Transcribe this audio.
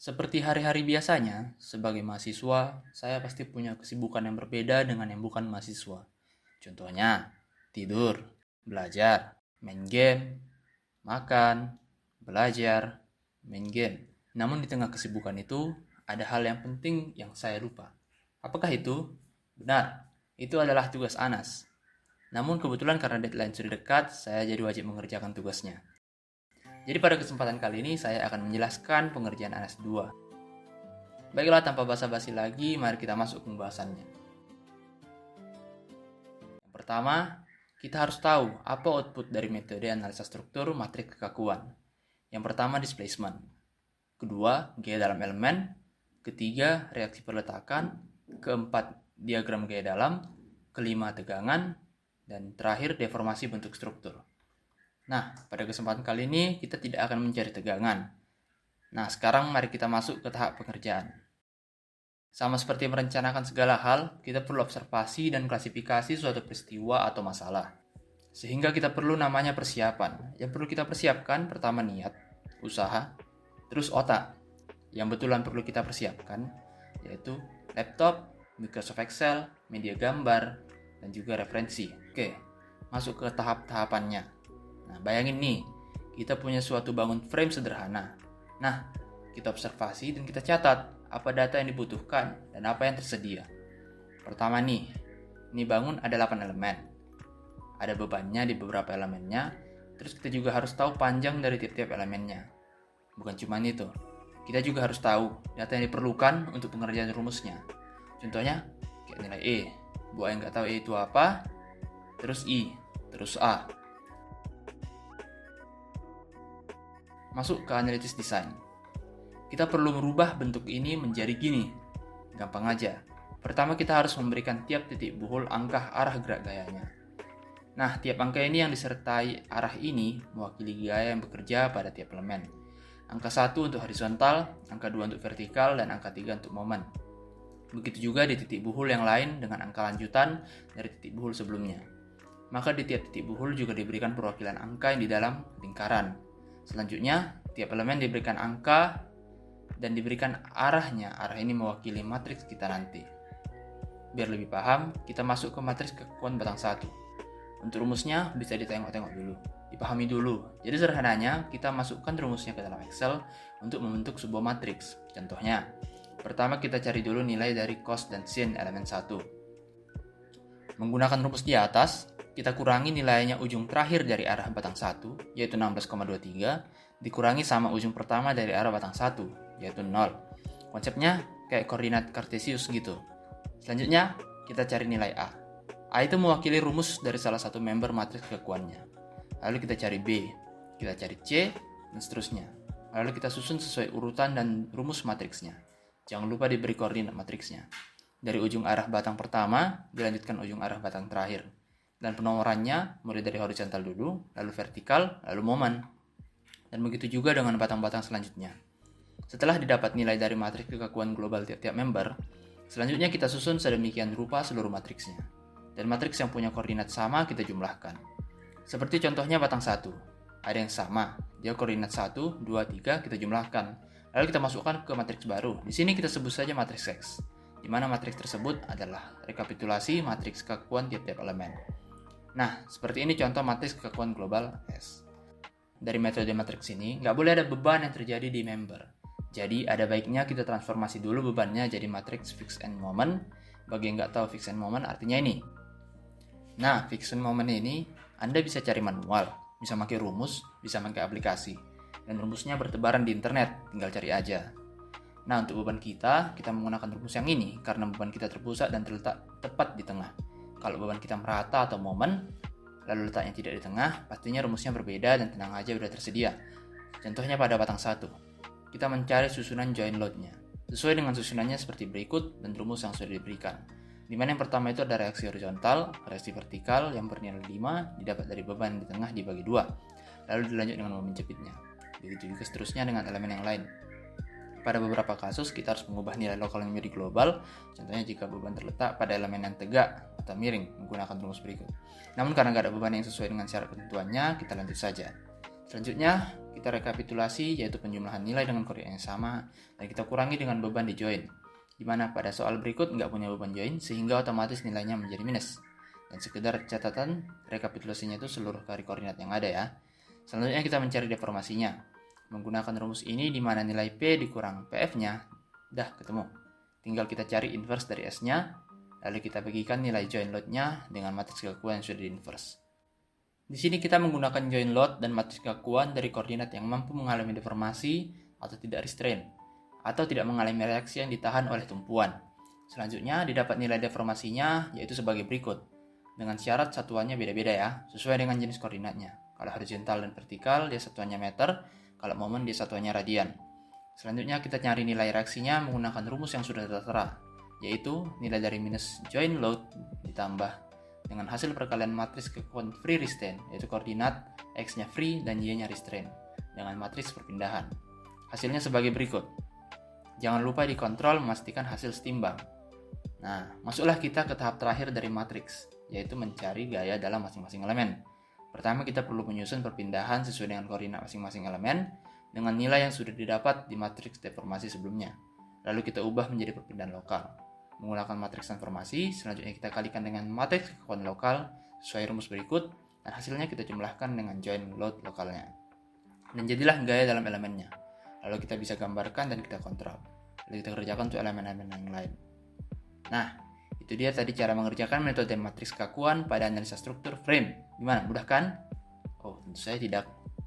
Seperti hari-hari biasanya, sebagai mahasiswa, saya pasti punya kesibukan yang berbeda dengan yang bukan mahasiswa. Contohnya, tidur, belajar, main game, makan, belajar, main game. Namun di tengah kesibukan itu, ada hal yang penting yang saya lupa. Apakah itu? Benar, itu adalah tugas Anas. Namun kebetulan karena deadline sudah dekat, saya jadi wajib mengerjakan tugasnya. Jadi pada kesempatan kali ini saya akan menjelaskan pengerjaan Anas 2. Baiklah, tanpa basa-basi lagi, mari kita masuk ke pembahasannya. Yang pertama, kita harus tahu apa output dari metode analisa struktur matriks kekakuan. Yang pertama, displacement. Kedua, gaya dalam elemen. Ketiga, reaksi perletakan. Keempat, diagram gaya dalam. Kelima, tegangan. Dan terakhir, deformasi bentuk struktur. Nah, pada kesempatan kali ini kita tidak akan mencari tegangan. Nah, sekarang mari kita masuk ke tahap pengerjaan. Sama seperti merencanakan segala hal, kita perlu observasi dan klasifikasi suatu peristiwa atau masalah. Sehingga kita perlu namanya persiapan. Yang perlu kita persiapkan pertama niat, usaha, terus otak. Yang betulan perlu kita persiapkan yaitu laptop, Microsoft Excel, media gambar, dan juga referensi. Oke, masuk ke tahap-tahapannya. Nah, bayangin nih, kita punya suatu bangun frame sederhana. Nah, kita observasi dan kita catat apa data yang dibutuhkan dan apa yang tersedia. Pertama nih, ini bangun ada 8 elemen. Ada bebannya di beberapa elemennya, terus kita juga harus tahu panjang dari tiap-tiap elemennya. Bukan cuma itu, kita juga harus tahu data yang diperlukan untuk pengerjaan rumusnya. Contohnya, kayak nilai E. Buat yang nggak tahu E itu apa, terus I, terus A. Masuk ke analisis desain. Kita perlu merubah bentuk ini menjadi gini. Gampang aja. Pertama kita harus memberikan tiap titik buhul angka arah gerak gayanya. Nah, tiap angka ini yang disertai arah ini mewakili gaya yang bekerja pada tiap elemen. Angka 1 untuk horizontal, angka 2 untuk vertikal, dan angka 3 untuk momen. Begitu juga di titik buhul yang lain dengan angka lanjutan dari titik buhul sebelumnya. Maka di tiap titik buhul juga diberikan perwakilan angka yang di dalam lingkaran. Selanjutnya, tiap elemen diberikan angka dan diberikan arahnya. Arah ini mewakili matriks kita nanti. Biar lebih paham, kita masuk ke matriks kekakuan batang 1. Untuk rumusnya bisa ditengok-tengok dulu, dipahami dulu. Jadi sederhananya, kita masukkan rumusnya ke dalam Excel untuk membentuk sebuah matriks. Contohnya, pertama kita cari dulu nilai dari cos dan sin elemen 1. Menggunakan rumus di atas, kita kurangi nilainya ujung terakhir dari arah batang 1, yaitu 16,23, dikurangi sama ujung pertama dari arah batang 1, yaitu 0. Konsepnya kayak koordinat kartesius gitu. Selanjutnya, kita cari nilai A. A itu mewakili rumus dari salah satu member matriks kekakuannya. Lalu kita cari B, kita cari C, dan seterusnya. Lalu kita susun sesuai urutan dan rumus matriksnya. Jangan lupa diberi koordinat matriksnya. Dari ujung arah batang pertama, dilanjutkan ujung arah batang terakhir. Dan penomorannya mulai dari horizontal dulu, lalu vertikal, lalu momen. Dan begitu juga dengan batang-batang selanjutnya. Setelah didapat nilai dari matriks kekakuan global tiap-tiap member, selanjutnya kita susun sedemikian rupa seluruh matriksnya. Dan matriks yang punya koordinat sama kita jumlahkan. Seperti contohnya batang 1. Ada yang sama, dia koordinat 1, 2, 3 kita jumlahkan. Lalu kita masukkan ke matriks baru. Di sini kita sebut saja matriks X, di mana matriks tersebut adalah rekapitulasi matriks kekakuan tiap-tiap elemen. Nah, seperti ini contoh matriks kekakuan global S. Dari metode matriks ini, nggak boleh ada beban yang terjadi di member. Jadi, ada baiknya kita transformasi dulu bebannya jadi matriks fix and moment. Bagi yang nggak tahu fix and moment, artinya ini. Nah, fix and moment ini, Anda bisa cari manual, bisa pakai rumus, bisa pakai aplikasi. Dan rumusnya bertebaran di internet, tinggal cari aja. Nah, untuk beban kita menggunakan rumus yang ini, karena beban kita terpusat dan terletak tepat di tengah. Kalau beban kita merata atau momen, lalu letaknya tidak di tengah, pastinya rumusnya berbeda dan tenang aja udah tersedia. Contohnya pada batang 1, kita mencari susunan join load-nya. Sesuai dengan susunannya seperti berikut dan rumus yang sudah diberikan. Dimana yang pertama itu ada reaksi horizontal, reaksi vertikal yang bernilai 5 didapat dari beban di tengah dibagi 2. Lalu dilanjut dengan momen jepitnya. Begitu juga seterusnya dengan elemen yang lain. Pada beberapa kasus, kita harus mengubah nilai lokal menjadi global, contohnya jika beban terletak pada elemen yang tegak atau miring, menggunakan rumus berikut. Namun karena nggak ada beban yang sesuai dengan syarat ketentuannya, kita lanjut saja. Selanjutnya, kita rekapitulasi yaitu penjumlahan nilai dengan koordinat yang sama dan kita kurangi dengan beban di join, di mana pada soal berikut nggak punya beban join sehingga otomatis nilainya menjadi minus. Dan sekedar catatan, rekapitulasinya itu seluruh kali koordinat yang ada ya. Selanjutnya kita mencari deformasinya. Menggunakan rumus ini di mana nilai P dikurang PF-nya, dah ketemu. Tinggal kita cari inverse dari S-nya, lalu kita bagikan nilai join load-nya dengan matriks keakuan yang sudah di-inverse. Di sini kita menggunakan join load dan matriks keakuan dari koordinat yang mampu mengalami deformasi atau tidak restrain, atau tidak mengalami reaksi yang ditahan oleh tumpuan. Selanjutnya didapat nilai deformasinya yaitu sebagai berikut. Dengan syarat satuannya beda-beda ya, sesuai dengan jenis koordinatnya. Kalau horizontal dan vertikal dia satuannya meter, kalau momen dia satuannya radian. Selanjutnya kita cari nilai reaksinya menggunakan rumus yang sudah tertera, yaitu nilai dari minus join load ditambah dengan hasil perkalian matriks keakuan free restraint, yaitu koordinat X-nya free dan Y-nya restraint, dengan matriks perpindahan. Hasilnya sebagai berikut. Jangan lupa dikontrol memastikan hasil setimbang. Nah, masuklah kita ke tahap terakhir dari matriks, yaitu mencari gaya dalam masing-masing elemen. Pertama kita perlu menyusun perpindahan sesuai dengan koordinat masing-masing elemen, dengan nilai yang sudah didapat di matriks deformasi sebelumnya. Lalu kita ubah menjadi perpindahan lokal. Menggunakan matriks transformasi, selanjutnya kita kalikan dengan matriks keakuan lokal sesuai rumus berikut, dan hasilnya kita jumlahkan dengan join load lokalnya. Dan jadilah gaya dalam elemennya. Lalu kita bisa gambarkan dan kita kontrol. Lalu kita kerjakan untuk elemen-elemen yang lain. Nah, itu dia tadi cara mengerjakan metode matriks keakuan pada analisa struktur frame. Gimana, mudah kan? Oh, tentu saja tidak.